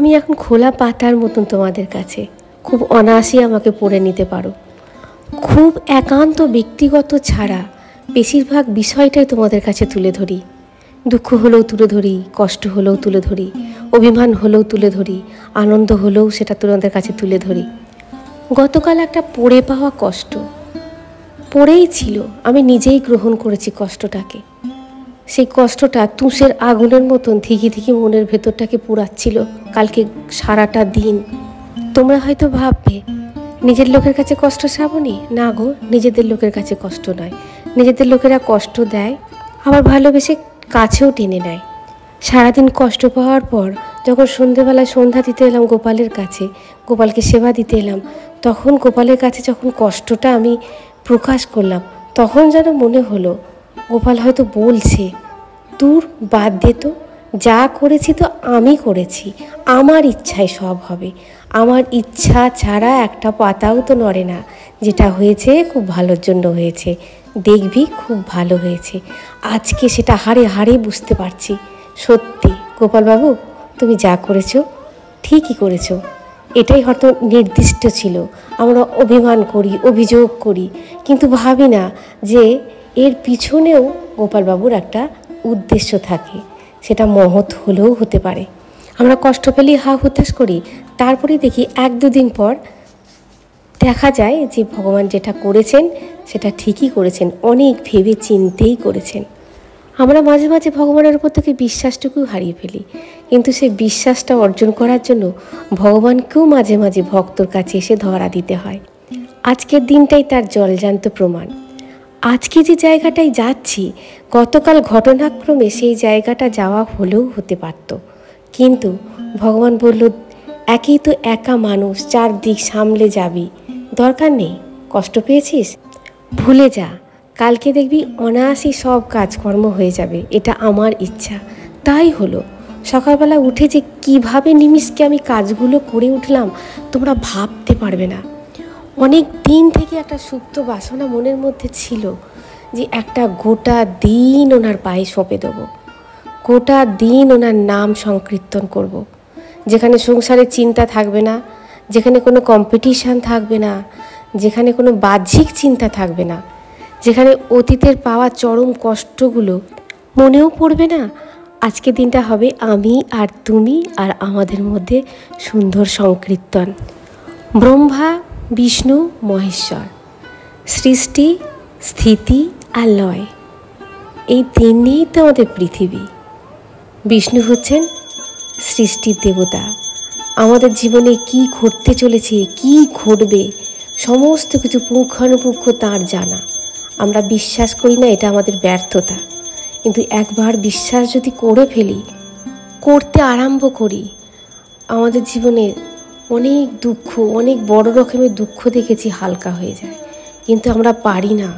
আমি এখন খোলা পাতার মতন তোমাদের কাছে, খুব অনায়াসে আমাকে পড়ে নিতে পারো। খুব একান্ত ব্যক্তিগত ছাড়া বেশিরভাগ বিষয়টাই তোমাদের কাছে তুলে ধরি। দুঃখ হলেও তুলে ধরি, কষ্ট হলেও তুলে ধরি, অভিমান হলেও তুলে ধরি, আনন্দ হলেও সেটা তোমাদের কাছে তুলে ধরি। গতকাল একটা পড়ে পাওয়া কষ্ট পড়েই ছিল, আমি নিজেই গ্রহণ করেছি কষ্টটাকে। সেই কষ্টটা তুষের আগুনের মতন ধিকি ধিকি মনের ভেতরটাকে পুড়াচ্ছিল কালকে সারাটা দিন। তোমরা হয়তো ভাববে নিজের লোকের কাছে কষ্ট শ্রাবণী, না গো, নিজেদের লোকের কাছে কষ্ট নয়। নিজেদের লোকেরা কষ্ট দেয়, আবার ভালোবেসে কাছেও টেনে নেয়। সারাদিন কষ্ট পাওয়ার পর যখন সন্ধেবেলায় সন্ধ্যা দিতে এলাম গোপালের কাছে, গোপালকে সেবা দিতে এলাম, তখন গোপালের কাছে যখন কষ্টটা আমি প্রকাশ করলাম, তখন যেন মনে হলো গোপাল হয়তো বলছে, দূর বাদ দে তো, যা করেছি তো আমি করেছি, আমার ইচ্ছায় সব হবে, আমার ইচ্ছা ছাড়া একটা পাতাও তো নড়ে না, যেটা হয়েছে খুব ভালোর জন্য হয়েছে, দেখবি খুব ভালো হয়েছে। আজকে সেটা হাড়ে হাড়ে বুঝতে পারছি। সত্যি গোপালবাবু, তুমি যা করেছো ঠিকই করেছো। এটাই হয়তো নির্দিষ্ট ছিল। আমরা অভিমান করি, অভিযোগ করি, কিন্তু ভাবি না যে এর পিছনেও গোপালবাবুর একটা উদ্দেশ্য থাকে, সেটা মহৎ হলেও হতে পারে। আমরা কষ্ট পেলেই হা হুতাশ করি, তারপরে দেখি 1-2 দিন পর দেখা যায় যে ভগবান যেটা করেছেন সেটা ঠিকই করেছেন, অনেক ভেবে চিন্তেই করেছেন। আমরা মাঝে মাঝে ভগবানের উপর থেকে বিশ্বাসটুকু হারিয়ে ফেলি, কিন্তু সেই বিশ্বাসটা অর্জন করার জন্য ভগবানকেও মাঝে মাঝে ভক্তর কাছে এসে ধরা দিতে হয়। আজকের দিনটাই তার জলজান্ত প্রমাণ। আজকে যে জায়গাটায় যাচ্ছি, গতকাল ঘটনাক্রমে সেই জায়গাটা যাওয়া হলেও হতে পারত, কিন্তু ভগবান বলল, একেই তো একা মানুষ, 4 দিক সামলে যাবি, দরকার নেই, কষ্ট পেয়েছিস ভুলে যা, কালকে দেখবি অনায়াসই সব কাজকর্ম হয়ে যাবে, এটা আমার ইচ্ছা। তাই হলো। সকালবেলা উঠে যে কীভাবে নিমিষকে আমি কাজগুলো করে উঠলাম তোমরা ভাবতে পারবে না। অনেক দিন থেকে একটা সুপ্ত বাসনা মনের মধ্যে ছিল যে একটা গোটা দিন ওনার পায়ে সঁপে দেবো, গোটা দিন ওনার নাম সংকীর্তন করব, যেখানে সংসারের চিন্তা থাকবে না, যেখানে কোনো কম্পিটিশান থাকবে না, যেখানে কোনো বাহ্যিক চিন্তা থাকবে না, যেখানে অতীতের পাওয়া চরম কষ্টগুলো মনেও পড়বে না। আজকের দিনটা হবে আমি আর তুমি আর আমাদের মধ্যে সুন্দর সংকীর্তন। ব্রহ্মা, বিষ্ণু, মহেশ্বর, সৃষ্টি, স্থিতি আর লয়, এই 3 নিয়েই তো আমাদের পৃথিবী। বিষ্ণু হচ্ছেন সৃষ্টির দেবতা। আমাদের জীবনে কি ঘটতে চলেছে, কি ঘটবে, সমস্ত কিছু পুঙ্খানুপুঙ্খ তাঁর জানা। আমরা বিশ্বাস করি না, এটা আমাদের ব্যর্থতা। কিন্তু একবার বিশ্বাস যদি করে ফেলি, করতে আরম্ভ করি, আমাদের জীবনে অনেক দুঃখ, অনেক বড় রকমের দুঃখ দেখেছি হালকা হয়ে যায়। কিন্তু আমরা পারি না।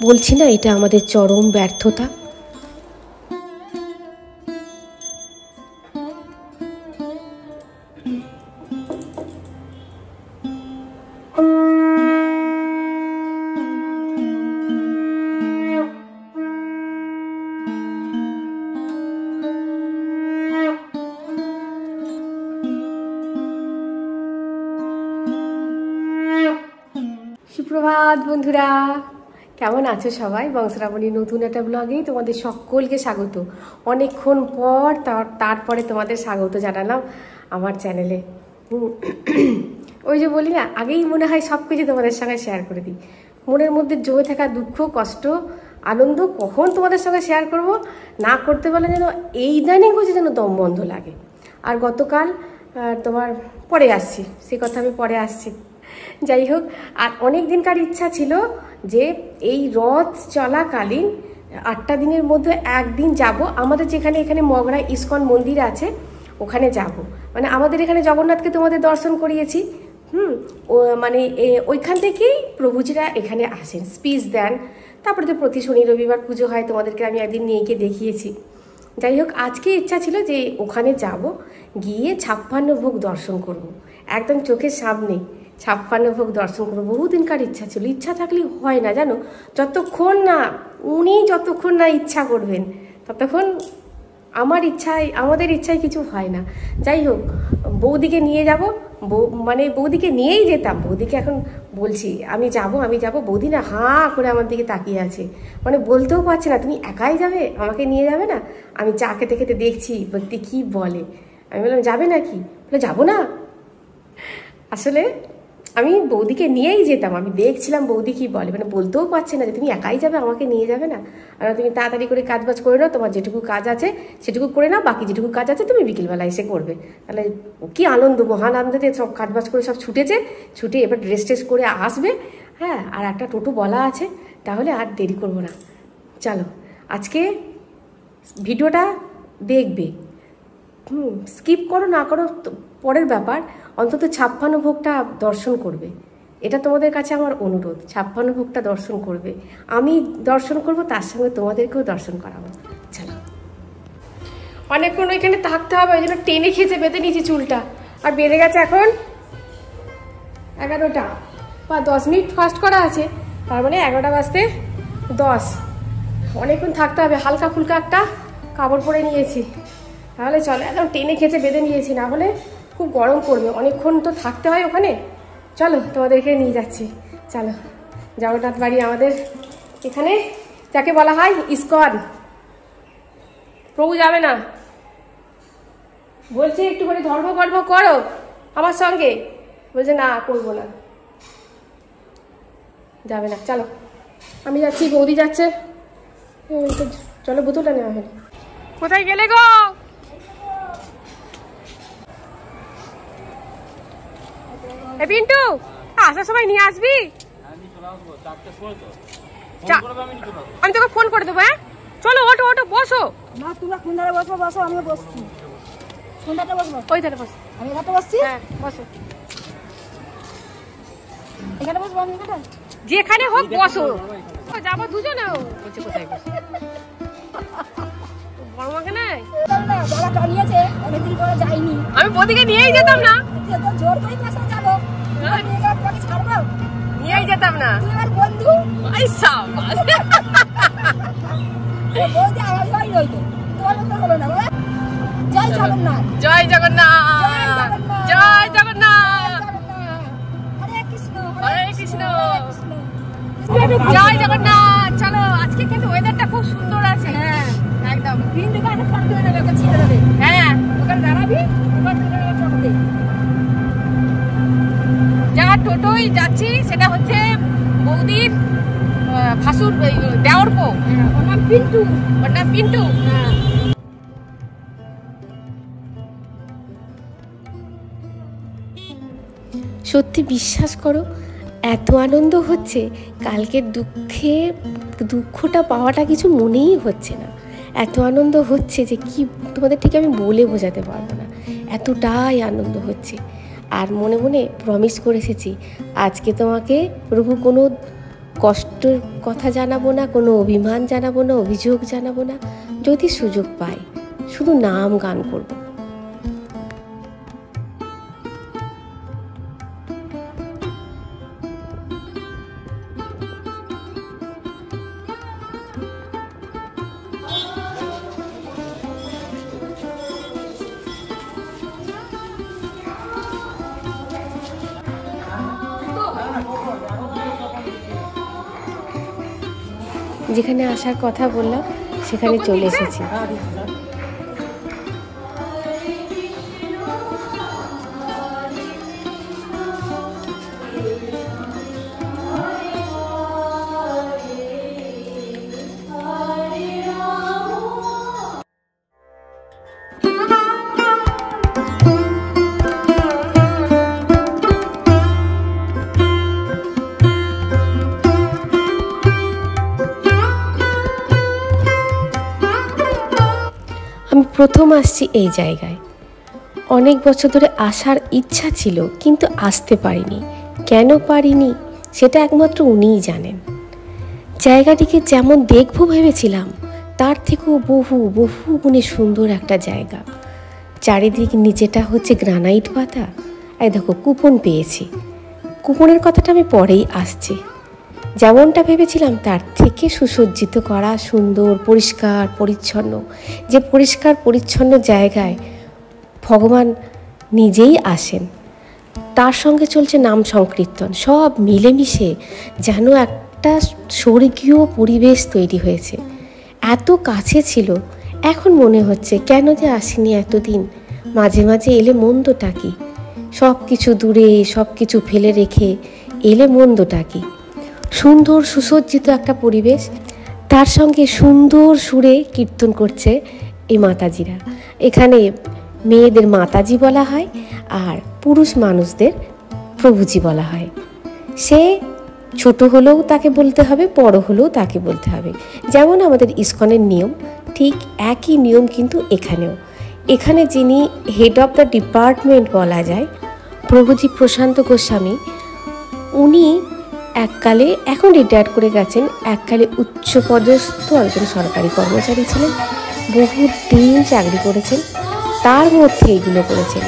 বলছি না, এটা আমাদের চরম ব্যর্থতা। সুপ্রভাত বন্ধুরা, কেমন আছো সবাই? বংশরাবণীর নতুন একটা ব্লগেই তোমাদের সকলকে স্বাগত। অনেকক্ষণ পর তারপরে তোমাদের স্বাগত জানালাম আমার চ্যানেলে। ওই যে বলি না, আগেই মনে হয় সব কিছু তোমাদের সঙ্গে শেয়ার করে দিই। মনের মধ্যে জমে থাকা দুঃখ, কষ্ট, আনন্দ কখন তোমাদের সঙ্গে শেয়ার করব, না করতে পারলে যেন এই ইদানিং হচ্ছে যেন দম বন্ধ লাগে। আর গতকাল তোমার পরে আসছি, সে কথা আমি পরে আসছি। যাই হোক, আর অনেক দিনকার ইচ্ছা ছিল যে এই রথ চলাকালীন 8টা দিনের মধ্যে একদিন যাব আমাদের এখানে মগরা ইস্কন মন্দির আছে, ওখানে যাব। মানে আমাদের এখানে জগন্নাথকে তোমাদের দর্শন করিয়েছি, মানে ওইখান থেকেই প্রভুজিরা এখানে আসেন, স্পিচ দেন। তারপরে তো প্রতি শনি রবিবার পুজো হয়, তোমাদেরকে আমি একদিন নিয়ে গিয়ে দেখিয়েছি। যাই হোক, আজকে ইচ্ছা ছিল যে ওখানে যাব, গিয়ে 56 ভোগ দর্শন করব, একদম চোখের সামনে 56 ভোগ দর্শন করবো। বহুদিনকার ইচ্ছা ছিল। ইচ্ছা থাকলেই হয় না জানো, যতক্ষণ না ইচ্ছা করবেন ততক্ষণ আমাদের ইচ্ছায় কিছু হয় না। যাই হোক, বৌদিকে নিয়ে যাব, মানে বৌদিকে নিয়েই যেতাম। বৌদিকে এখন বলছি আমি যাব, বৌদি না হাঁ করে আমার দিকে তাকিয়ে আছে, মানে বলতেও পারছে না তুমি একাই যাবে, আমাকে নিয়ে যাবে না। আমি চা খেতে খেতে দেখছি বৌদি কী বলে। আমি বললাম যাবে না কি, বলে যাবো না। আসলে আমি বৌদিকে নিয়েই যেতাম, আমি দেখছিলাম বৌদি কী বলে, মানে বলতেও পারছে না যে তুমি একাই যাবে, আমাকে নিয়ে যাবে না। আর তুমি তাড়াতাড়ি করে কাজবাজ করে নাও, তোমার যেটুকু কাজ আছে সেটুকু করে নাও, বাকি যেটুকু কাজ আছে তুমি বিকেলবেলা এসে করবে। তাহলে কি আনন্দ, মহান আনন্দতে সব কাজবাজ করে সব ছুটে এবার ড্রেস ট্রেস করে আসবে। হ্যাঁ, আর একটা টোটো বলা আছে, তাহলে আর দেরি করবো না। চলো আজকে ভিডিওটা দেখবে, স্কিপ করো না করো পরের ব্যাপার, অন্তত 56 ভোগটা দর্শন করবে। এটা তোমাদের কাছে আমার অনুরোধ, 56 ভোগটা দর্শন করবে। আমি দর্শন করব, তার সঙ্গে তোমাদেরকেও দর্শন করাবো। চলো, অনেকক্ষণ ওইখানে থাকতে হবে, ওই জন্য টেনে খেঁচে বেঁধে নিয়েছি চুলটা, আর বেঁধে গেছে এখন 11টা বা 10 মিনিট ফাস্ট করা আছে, তার মানে 11টা বাজতে 10। অনেকক্ষণ থাকতে হবে, হালকা ফুলকা একটা কাপড় পরে নিয়েছি, তাহলে চলো একদম টেনে খেঁচে বেঁধে নিয়েছি, না হলে খুব গরম পড়বে, অনেকক্ষণ তো থাকতে হয় ওখানে। চলো তোমাদেরকে নিয়ে যাচ্ছি। চলো, জগন্নাথ বাড়ি আমাদের এখানে, যাকে বলা হয় ইস্কন। প্রভু যাবে না বলছে, একটুখানি ধর্মকর্ম করো আমার সঙ্গে, বলছে না করবো না, যাবে না। চলো আমি যাচ্ছি, বৌদি যাচ্ছে, চলো বোতলটা নেওয়া হলো। কোথায় গেলে গো? এ পিন্টু, আসার সময় নিয়ে আসবি, আমি তোকে ফোন করে দেবো। হ্যাঁ চলো, ওটো ওটো বসো না, তোমরা কোন ধারে বসো, বসো আমিও বসছি। কোন ধারে বসবো? ওই ধারে বসো। আমি এখানে বসছি। হ্যাঁ বসো, এখানে বসবো আমি, এখানে যেখানে হোক বসো। যাবো দুজনে, বলছে কোথায় বসো, বড় মাকে নাই না, বাবা টানিয়েছে, অনেকদিন করে যাইনি। আমি বৌদিকে নিয়েই যেতাম না, জোর করে কাছে যাবো, ছাড়বো, নিয়েই যেতাম না। তুই আমার বন্ধু, এই সাবাস, বৌদি আমার ভাই রইতো, তোমার মতো হলো না। জয় জগন্নাথ, জয় জগন্নাথ, জয় জগন্নাথ, হরে কৃষ্ণ, হরে কৃষ্ণ, জয় জগন্নাথ। চলো, আজকে কিন্তু ওয়েদারটা খুব সুন্দর আছে। হ্যাঁ একদম, বিন্দু গানে ফটো তুলে নেবে, ওকে ছিঁড়ে দেবে। হ্যাঁ ওখানে দাঁড়াবি, ওখানে ফটো দে। যার টোটোই যাচ্ছি সেটা হচ্ছে বৌদির ভাসুর দেওর বউ, ওর নাম পিন্টু। ওর নাম পিন্টু। সত্যি বিশ্বাস করো, এত আনন্দ হচ্ছে, কালকের দুঃখটা পাওয়াটা কিছু মনেই হচ্ছে না। এত আনন্দ হচ্ছে যে কি তোমাদের ঠিক আমি বলে বোঝাতে পারবো না, এতটাই আনন্দ হচ্ছে। আর মনে মনে প্রমিস করে এসেছি, আজকে তোমাকে প্রভু কোনো কষ্টের কথা জানাবো না, কোনো অভিমান জানাবো না, অভিযোগ জানাবো না। যদি সুযোগ পাই শুধু নাম গান করবো। যেখানে আসার কথা বললাম সেখানে চলে এসেছি। আমি প্রথম আসছি এই জায়গায়, অনেক বছর ধরে আসার ইচ্ছা ছিল কিন্তু আসতে পারিনি। কেন পারিনি সেটা একমাত্র উনিই জানেন। জায়গাটিকে যেমন দেখবো ভেবেছিলাম তার থেকেও বহু বহু গুণে সুন্দর একটা জায়গা। চারিদিক নিচেটা হচ্ছে গ্রানাইট পাতা। এই দেখো কুপন পেয়েছি, কুপনের কথাটা আমি পরেই আসছি। যেমনটা ভেবেছিলাম তার থেকে সুসজ্জিত করা, সুন্দর পরিষ্কার পরিচ্ছন্ন। যে পরিষ্কার পরিচ্ছন্ন জায়গায় ভগবান নিজেই আসেন। তার সঙ্গে চলছে নাম সংকীর্তন, সব মিলেমিশে যেন একটা স্বর্গীয় পরিবেশ তৈরি হয়েছে। এত কাছে ছিল, এখন মনে হচ্ছে কেন যে আসিনি এতদিন। মাঝে মাঝে এলে মন্দটা কি? সব কিছু দূরে, সব কিছু ফেলে রেখে এলে মন্দটা কি? সুন্দর সুসজ্জিত একটা পরিবেশ, তার সঙ্গে সুন্দর সুরে কীর্তন করছে এই মাতাজিরা। এখানে মেয়েদের মাতাজি বলা হয় আর পুরুষ মানুষদের প্রভুজি বলা হয়। সে ছোট হলেও তাকে বলতে হবে, বড় হলেও তাকে বলতে হবে। যেমন আমাদের ইসকনের নিয়ম, ঠিক একই নিয়ম কিন্তু এখানেও। এখানে যিনি হেড অফ দ্য ডিপার্টমেন্ট বলা যায়, প্রভুজি প্রশান্ত গোস্বামী, উনি এককালে, এখন রিটায়ার করে গেছেন, এককালে উচ্চপদস্থ একজন সরকারি কর্মচারী ছিলেন, বহু দিন চাকরি করেছেন, তার মধ্যে এগুলো করেছেন।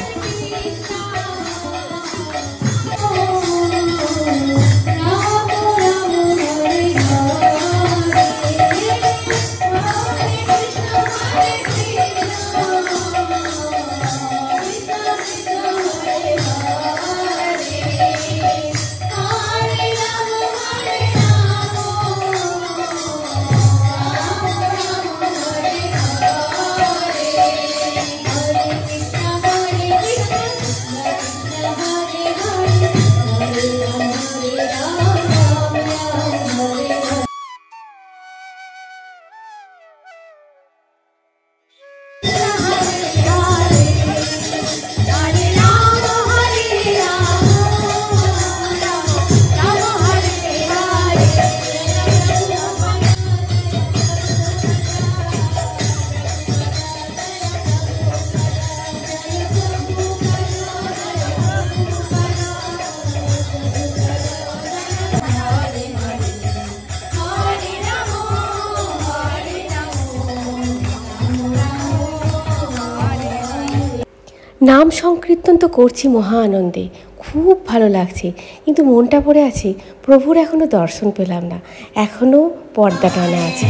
নাম সংকীর্তন তো করছি মহা আনন্দে, খুব ভালো লাগছে, কিন্তু মনটা পড়ে আছে প্রভুর এখনও দর্শন পেলাম না, এখনও পর্দা টানা আছে।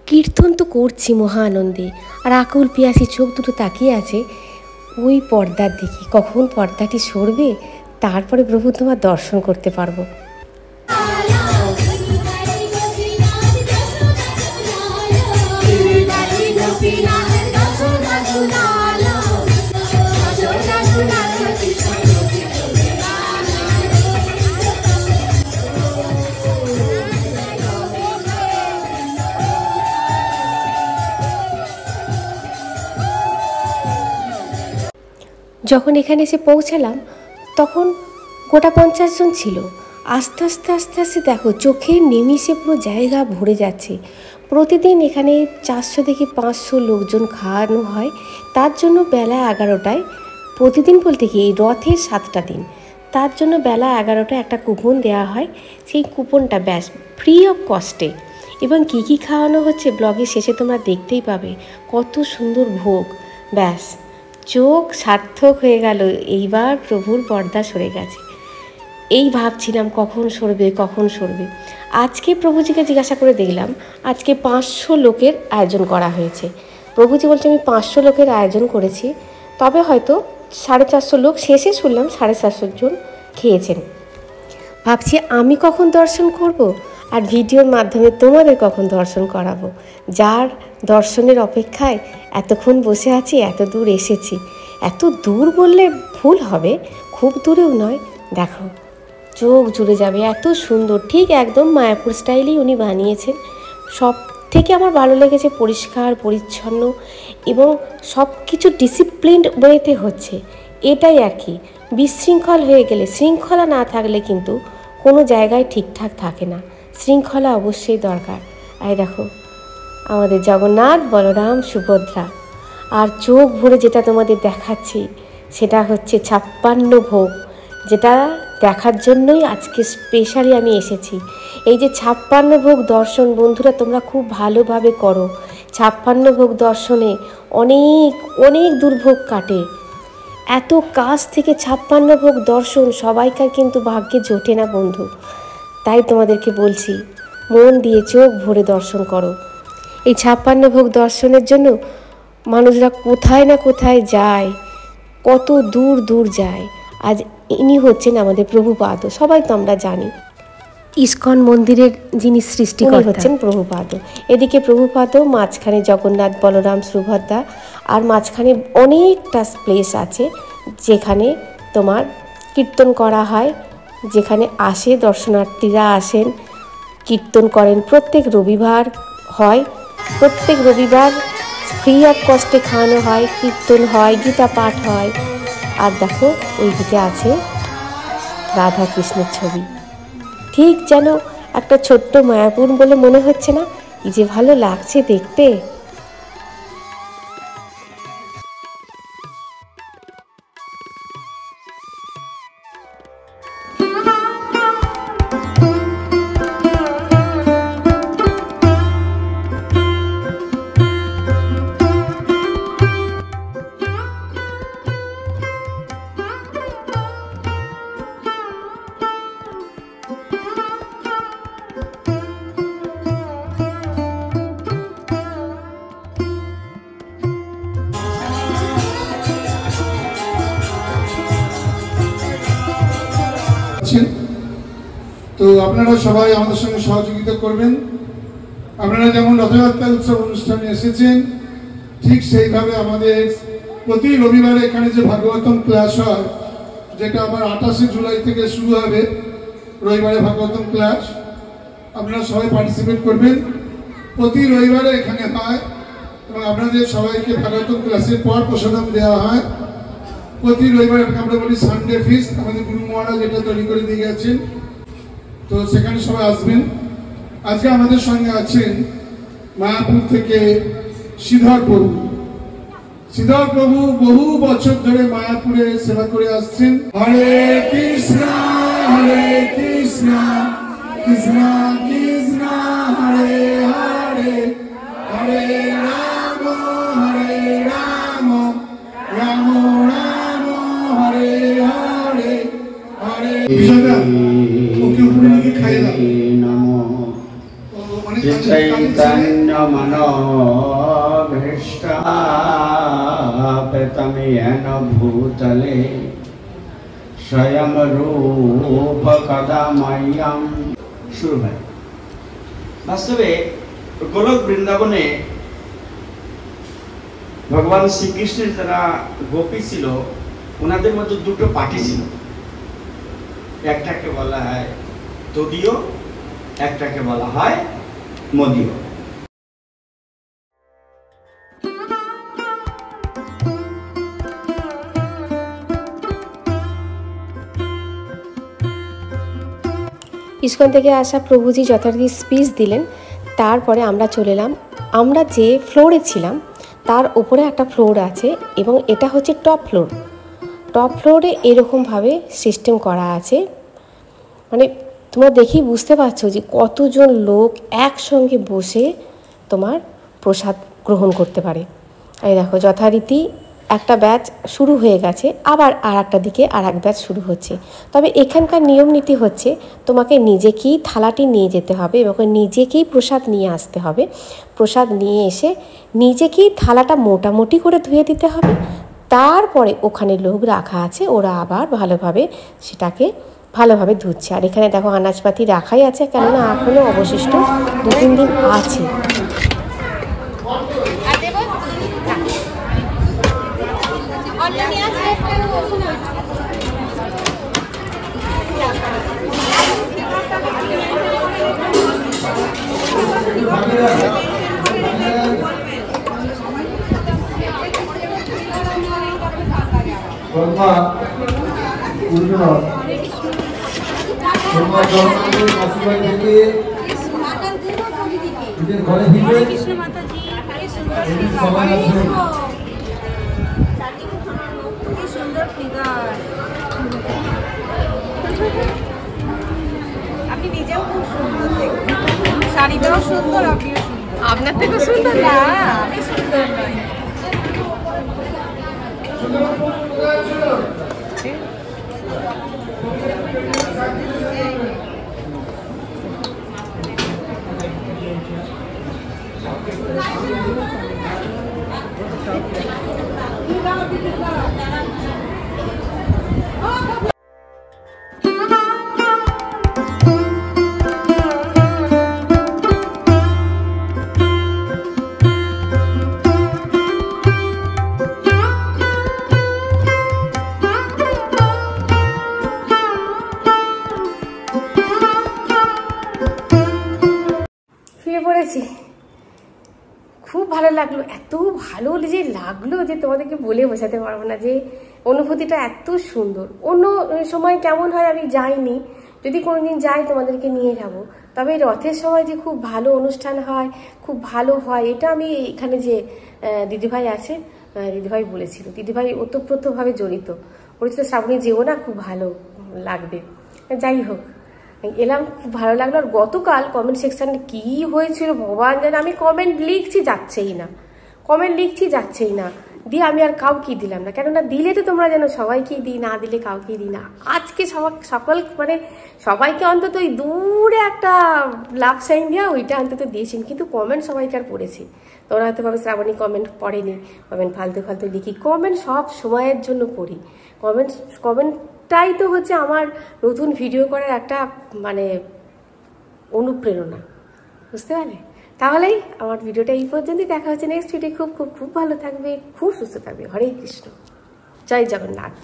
কীর্তন তো করছি মহা আনন্দে, আর আকুল পিয়াসী চোখ দুটো তাকিয়ে আছে ওই পর্দার দিকে, কখন পর্দাটি সরবে, তারপরে প্রভু তোমার দর্শন করতে পারবো। যখন এখানে এসে পৌঁছালাম তখন গোটা 50 জন ছিল। আস্তে আস্তে আস্তে আস্তে দেখো চোখের নিমিষে পুরো জায়গা ভরে যাচ্ছে। প্রতিদিন এখানে 400 থেকে 500 লোকজন খাওয়ানো হয়। তার জন্য বেলা 11টায়, প্রতিদিন বলতে কি এই রথের 7টা দিন, তার জন্য বেলা 11টায় একটা কুপন দেওয়া হয়। সেই কুপনটা ব্যাস ফ্রি অফ কস্টে, এবং কী কী খাওয়ানো হচ্ছে ব্লগের শেষে তোমরা দেখতেই পাবে। কত সুন্দর ভোগ, ব্যাস চোখ সার্থক হয়ে গেল, এইবার প্রভুর পর্দা সরে গেছে। এই ভাবছিলাম কখন সরবে কখন সরবে। আজকে প্রভুজিকে জিজ্ঞাসা করে দেখলাম আজকে 500 লোকের আয়োজন করা হয়েছে। প্রভুজি বলছে আমি 500 লোকের আয়োজন করেছি, তবে হয়তো 450 লোক, শেষে শুনলাম 450 জন খেয়েছেন। ভাবছি আমি কখন দর্শন করব আর ভিডিওর মাধ্যমে তোমাদের কখন দর্শন করাবো। যার দর্শনের অপেক্ষায় এতক্ষণ বসে আছি, এত দূর এসেছি। এত দূর বললে ভুল হবে, খুব দূরেও নয়। দেখো চোখ জুড়ে যাবে, এত সুন্দর, ঠিক একদম মায়াপুর স্টাইলেই উনি বানিয়েছেন। সব থেকে আমার ভালো লেগেছে পরিষ্কার পরিচ্ছন্ন এবং সব কিছু ডিসিপ্লিনড ওয়েতে হচ্ছে, এটাই আর কি। বিশৃঙ্খল হয়ে গেলে, শৃঙ্খলা না থাকলে কিন্তু কোনো জায়গায় ঠিকঠাক থাকে না। শৃঙ্খলা অবশ্যই দরকার। আর দেখো আমাদের জগন্নাথ, বলরাম, সুভদ্রা, আর চোখ ভরে যেটা তোমাদের দেখাচ্ছি সেটা হচ্ছে 56 ভোগ, যেটা দেখার জন্যই আজকে স্পেশালি আমি এসেছি। এই যে 56 ভোগ দর্শন বন্ধুরা তোমরা খুব ভালোভাবে করো। 56 ভোগ দর্শনে অনেক অনেক দুর্ভোগ কাটে। এত কাছ থেকে 56 ভোগ দর্শন সবাইকার কিন্তু ভাগ্যে জোটে না বন্ধু। তাই তোমাদেরকে বলছি, মন দিয়ে চোখ ভরে দর্শন করো। এই 56 ভোগ দর্শনের জন্য মানুষরা কোথায় না কোথায় যায়, কত দূর দূর যায়। আজ ইনি হচ্ছেন আমাদের প্রভুপাদ, সবাই তো আমরা জানি ইস্কন মন্দিরের যিনি সৃষ্টিকর্তা হচ্ছেন প্রভুপাদ। এদিকে প্রভুপাদ, মাঝখানে জগন্নাথ, বলরাম, সুভদ্রা, আর মাঝখানে অনেকটা প্লেস আছে যেখানে তোমার কীর্তন করা হয়, যেখানে আসে দর্শনার্থীরা আসেন, কীর্তন করেন। প্রত্যেক রবিবার হয়, প্রত্যেক রবিবার ফ্রি অফ কস্টে খাওয়ানো হয়, কীর্তন হয়, গীতা পাঠ হয়। আর দেখো ওইদিকে আছে রাধা কৃষ্ণের ছবি, ঠিক যেন একটা ছোট্ট মায়াপুর বলে মনে হচ্ছে না? কি যে ভালো লাগছে দেখতে। তো আপনারা সবাই আমাদের সঙ্গে সহযোগিতা করবেন। আপনারা যেমন রথযাত্রা উৎসব অনুষ্ঠানে এসেছেন, ঠিক সেইভাবে আমাদের প্রতি রবিবারে এখানে যে ভাগবতম ক্লাস হয়, যেটা আবার 28শে জুলাই থেকে শুরু হবে, রবিবারে ভাগবতম ক্লাস, আপনারা সবাই পার্টিসিপেট করবেন। প্রতি রবিবারে এখানে হয় এবং আপনাদের সবাইকে ভাগবতম ক্লাসের পর প্রসাদম দেওয়া হয়। প্রতি রবিবার আমরা বলি সানডে ফিস্ট, আমাদের গুরু মহারাজ এটা তৈরি করে দিয়ে গেছেন। তো সেখানে সবাই আসবেন। আজকে আমাদের সঙ্গে আছেন মায়াপুর থেকে শ্রীধর প্রভু। শ্রীধর প্রভু বহু বছর ধরে মায়াপুরে সেবা করে আসছেন। হরে কৃষ্ণ কৃষ্ণ কৃষ্ণ হরে হরে, হরে রাম রাম রাম হরে হরে, হরে चैतन्य मनोभीष्टापितमेन भूतले स्वयं रूप कदा मह्यम। শুরু হয়। বাস্তবে গোলক বৃন্দাবনে ভগবান শ্রীকৃষ্ণের যারা গোপী ছিল, ওনাদের মধ্যে দুটো পার্টি ছিল। একটাকে বলা হয় তদীয়, একটাকে বলা হয় মদীয়। ইস্কন থেকে আসা প্রভুজি যথারীতি স্পিচ দিলেন। তারপরে আমরা চলে এলাম, আমরা যে ফ্লোরে ছিলাম তার উপরে একটা ফ্লোর আছে এবং এটা হচ্ছে টপ ফ্লোর। টপ ফ্লোরে এরকমভাবে সিস্টেম করা আছে, মানে তোমরা দেখেই বুঝতে পারছো যে কতজন লোক একসঙ্গে বসে তোমার প্রসাদ গ্রহণ করতে পারে। এই দেখো যথারীতি একটা ব্যাচ শুরু হয়ে গেছে, আবার আর একটা দিকে আর এক ব্যাচ শুরু হচ্ছে। তবে এখানকার নিয়ম নীতি হচ্ছে তোমাকে নিজেকেই থালাটি নিয়ে যেতে হবে এবং নিজেকেই প্রসাদ নিয়ে আসতে হবে। প্রসাদ নিয়ে এসে নিজেকেই থালাটা মোটামুটি করে ধুয়ে দিতে হবে। তারপরে ওখানে লোক রাখা আছে, ওরা আবার ভালোভাবে সেটাকে ভালোভাবে ধুচ্ছে। আর এখানে দেখো আনাজপাতি রাখাই আছে, কেননা এখনও অবশিষ্ট 2-3 দিন আছে। কৃষ্ণ মাতাজি সুন্দর ফিগার। আপনিও খুব সুন্দর দেখতে, শাড়িটাও সুন্দর, আপনিও সুন্দর। আপনার থেকেও সুন্দর না, আমি সুন্দর নই। ফিরে পড়েছি। খুব ভালো লাগলো, এত ভালো যে লাগলো যে তোমাদেরকে বলে বোঝাতে পারবো না, যে অনুভূতিটা এত সুন্দর। অন্য সময় কেমন হয় আমি যাইনি, যদি কোনোদিন যাই তোমাদেরকে নিয়ে যাব। তবে রথের সময় যে খুব ভালো অনুষ্ঠান হয়, খুব ভালো হয়, এটা আমি এখানে যে দিদিভাই আছে, দিদিভাই বলেছিল, দিদিভাই ওতপ্রোতভাবে জড়িত, বলেছিল শ্রাবণী যেও না, খুব ভালো লাগবে। যাই হোক, এলাম, খুব ভালো লাগলো। আর গতকাল কমেন্ট সেকশানে কি হয়েছিল ভগবান জানে, আমি কমেন্ট লিখছি যাচ্ছেই না, দিয়ে আমি আর কাউকেই দিলাম না, কেননা দিলে তো তোমরা যেন সবাইকেই দিই, না দিলে কাউকেই দিই না। আজকে সকল মানে সবাইকে অন্তত ওই দূরে একটা লাভ সাইন দেওয়া, ওইটা অন্তত দিয়েছি, কিন্তু কমেন্ট সবাইকে আর পড়েছি। তোমরা হয়তো ভাবে শ্রাবণী কমেন্ট পড়েনি, কমেন্ট ফালতু লিখি, কমেন্ট সব সময়ের জন্য পড়ি। কমেন্টটাই তো হচ্ছে আমার নতুন ভিডিও করার একটা মানে অনুপ্রেরণা, বুঝতে পারলে? তাহলেই আমার ভিডিওটা এই পর্যন্তই, দেখা হচ্ছে নেক্সট ভিডিও। খুব খুব খুব ভালো থাকবে, খুব সুস্থ থাকবে। হরে কৃষ্ণ, জয় জগন্নাথ।